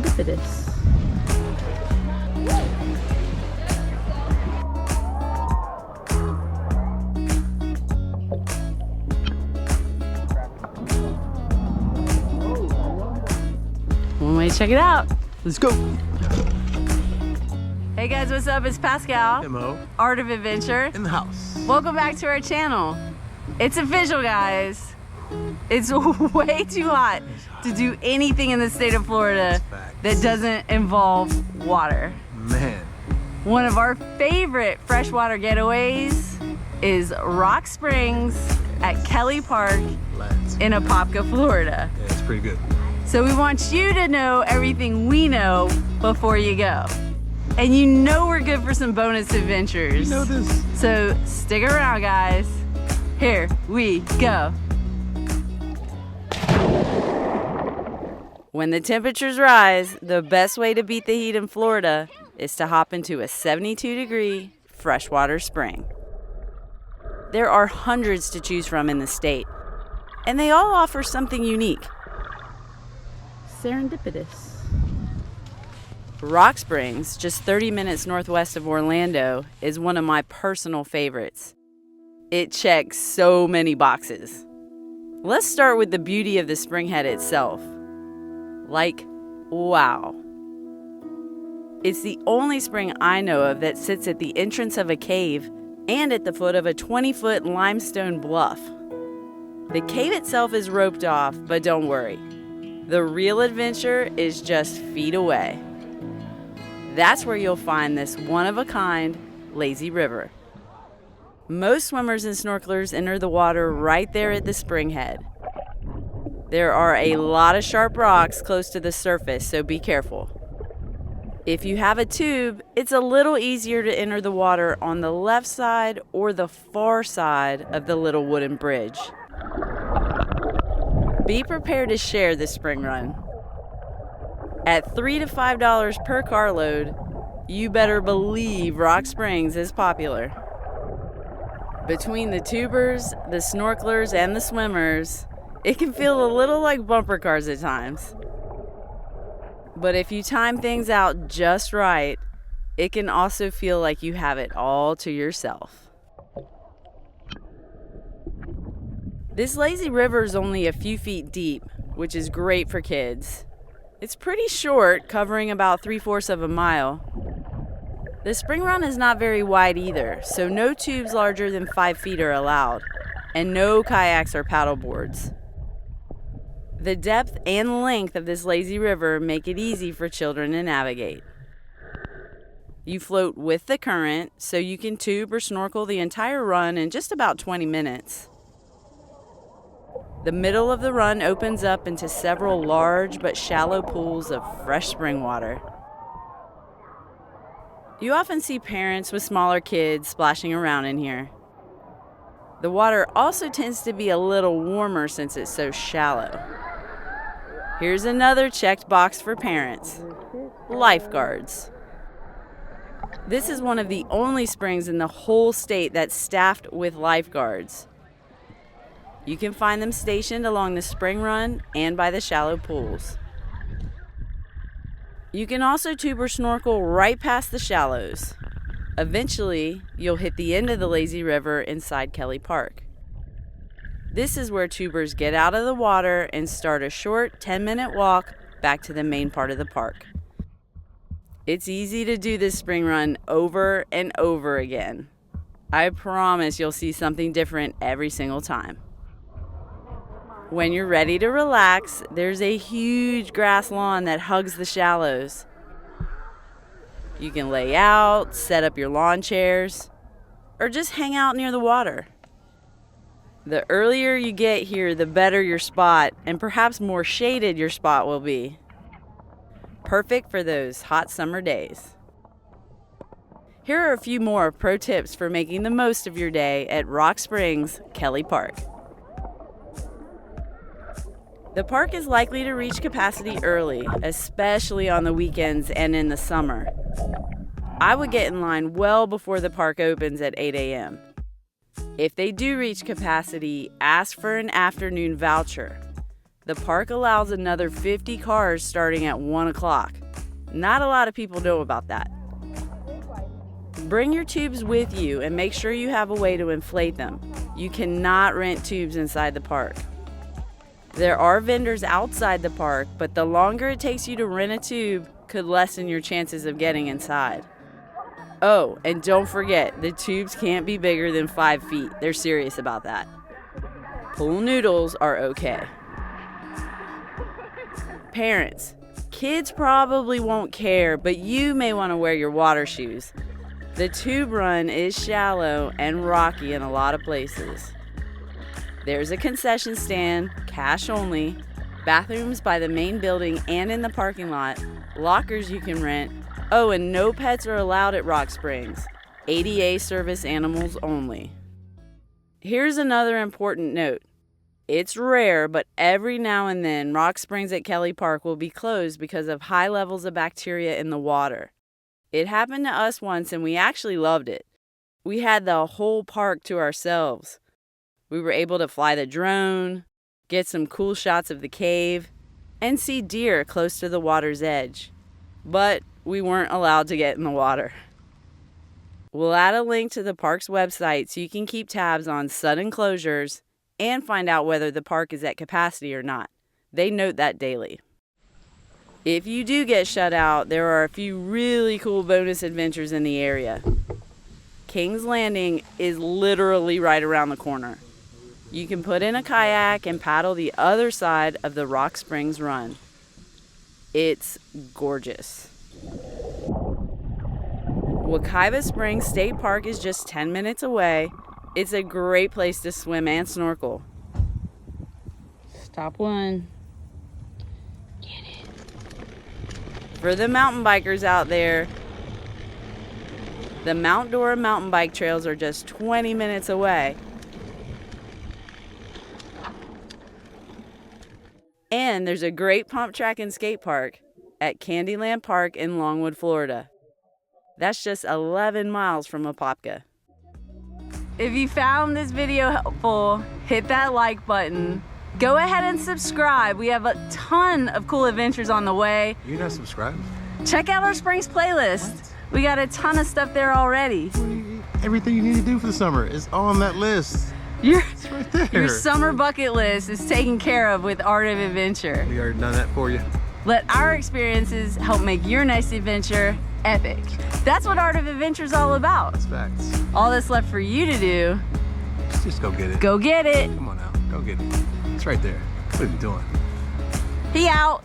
Serendipitous. One way to check it out. Let's go. Hey guys, what's up? It's Pascale. Hey Mo. Art of Adventure. In the house. Welcome back to our channel. It's official, guys. It's way too hot to do anything in the state of Florida that doesn't involve water. Man. One of our favorite freshwater getaways is Rock Springs at Kelly Park in Apopka, Florida. Yeah, it's pretty good. So we want you to know everything we know before you go. And you know we're good for some bonus adventures. You know this. So stick around, guys. Here we go. When the temperatures rise, the best way to beat the heat in Florida is to hop into a 72-degree freshwater spring. There are hundreds to choose from in the state, and they all offer something unique. Serendipitous. Rock Springs, just 30 minutes northwest of Orlando, is one of my personal favorites. It checks so many boxes. Let's start with the beauty of the springhead itself. Like, wow. It's the only spring I know of that sits at the entrance of a cave and at the foot of a 20-foot limestone bluff. The cave itself is roped off, but don't worry. The real adventure is just feet away. That's where you'll find this one-of-a-kind lazy river. Most swimmers and snorkelers enter the water right there at the springhead. There are a lot of sharp rocks close to the surface, so be careful. If you have a tube, it's a little easier to enter the water on the left side or the far side of the little wooden bridge. Be prepared to share this spring run. At $3 to $5 per carload, you better believe Rock Springs is popular. Between the tubers, the snorkelers, and the swimmers, it can feel a little like bumper cars at times. But if you time things out just right, it can also feel like you have it all to yourself. This lazy river is only a few feet deep, which is great for kids. It's pretty short, covering about 3/4 of a mile. The spring run is not very wide either, so no tubes larger than 5 feet are allowed, and no kayaks or paddle boards. The depth and length of this lazy river make it easy for children to navigate. You float with the current, so you can tube or snorkel the entire run in just about 20 minutes. The middle of the run opens up into several large but shallow pools of fresh spring water. You often see parents with smaller kids splashing around in here. The water also tends to be a little warmer since it's so shallow. Here's another checked box for parents: lifeguards. This is one of the only springs in the whole state that's staffed with lifeguards. You can find them stationed along the spring run and by the shallow pools. You can also tube or snorkel right past the shallows. Eventually, you'll hit the end of the lazy river inside Kelly Park. This is where tubers get out of the water and start a short 10-minute walk back to the main part of the park. It's easy to do this spring run over and over again. I promise you'll see something different every single time. When you're ready to relax, there's a huge grass lawn that hugs the shallows. You can lay out, set up your lawn chairs, or just hang out near the water. The earlier you get here, the better your spot, and perhaps more shaded your spot will be. Perfect for those hot summer days. Here are a few more pro tips for making the most of your day at Rock Springs, Kelly Park. The park is likely to reach capacity early, especially on the weekends and in the summer. I would get in line well before the park opens at 8 a.m. If they do reach capacity, ask for an afternoon voucher. the park allows another 50 cars starting at 1 o'clock. Not a lot of people know about that. Bring your tubes with you and make sure you have a way to inflate them. You cannot rent tubes inside the park. There are vendors outside the park, but the longer it takes you to rent a tube could lessen your chances of getting inside. Oh, and don't forget, the tubes can't be bigger than 5 feet. They're serious about that. Pool noodles are okay. Parents, kids probably won't care, but you may want to wear your water shoes. The tube run is shallow and rocky in a lot of places. There's a concession stand, cash only, bathrooms by the main building and in the parking lot, lockers you can rent. Oh, and no pets are allowed at Rock Springs. ADA service animals only. Here's another important note. It's rare, but every now and then Rock Springs at Kelly Park will be closed because of high levels of bacteria in the water. It happened to us once and we actually loved it. We had the whole park to ourselves. We were able to fly the drone, get some cool shots of the cave, and see deer close to the water's edge. But we weren't allowed to get in the water. We'll add a link to the park's website so you can keep tabs on sudden closures and find out whether the park is at capacity or not. They note that daily. If you do get shut out, there are a few really cool bonus adventures in the area. King's Landing is literally right around the corner. You can put in a kayak and paddle the other side of the Rock Springs run. It's gorgeous. Wekiwa Springs State Park is just 10 minutes away. It's a great place to swim and snorkel. Stop one. Get it. For the mountain bikers out there, the Mount Dora mountain bike trails are just 20 minutes away. And there's a great pump track and skate park at Candyland Park in Longwood, Florida. That's just 11 miles from Apopka. If you found this video helpful, hit that like button. Go ahead and subscribe. We have a ton of cool adventures on the way. You're not subscribed? Check out our Springs playlist. What? We got a ton of stuff there already. Everything you need to do for the summer is on that list. It's right there. Your summer bucket list is taken care of with Art of Adventure. We already done that for you. Let our experiences help make your next adventure epic. That's what Art of Adventure is all about. That's facts. All that's left for you to do, just go get it. Go get it. Come on now, go get it. It's right there. What are you doing? He out.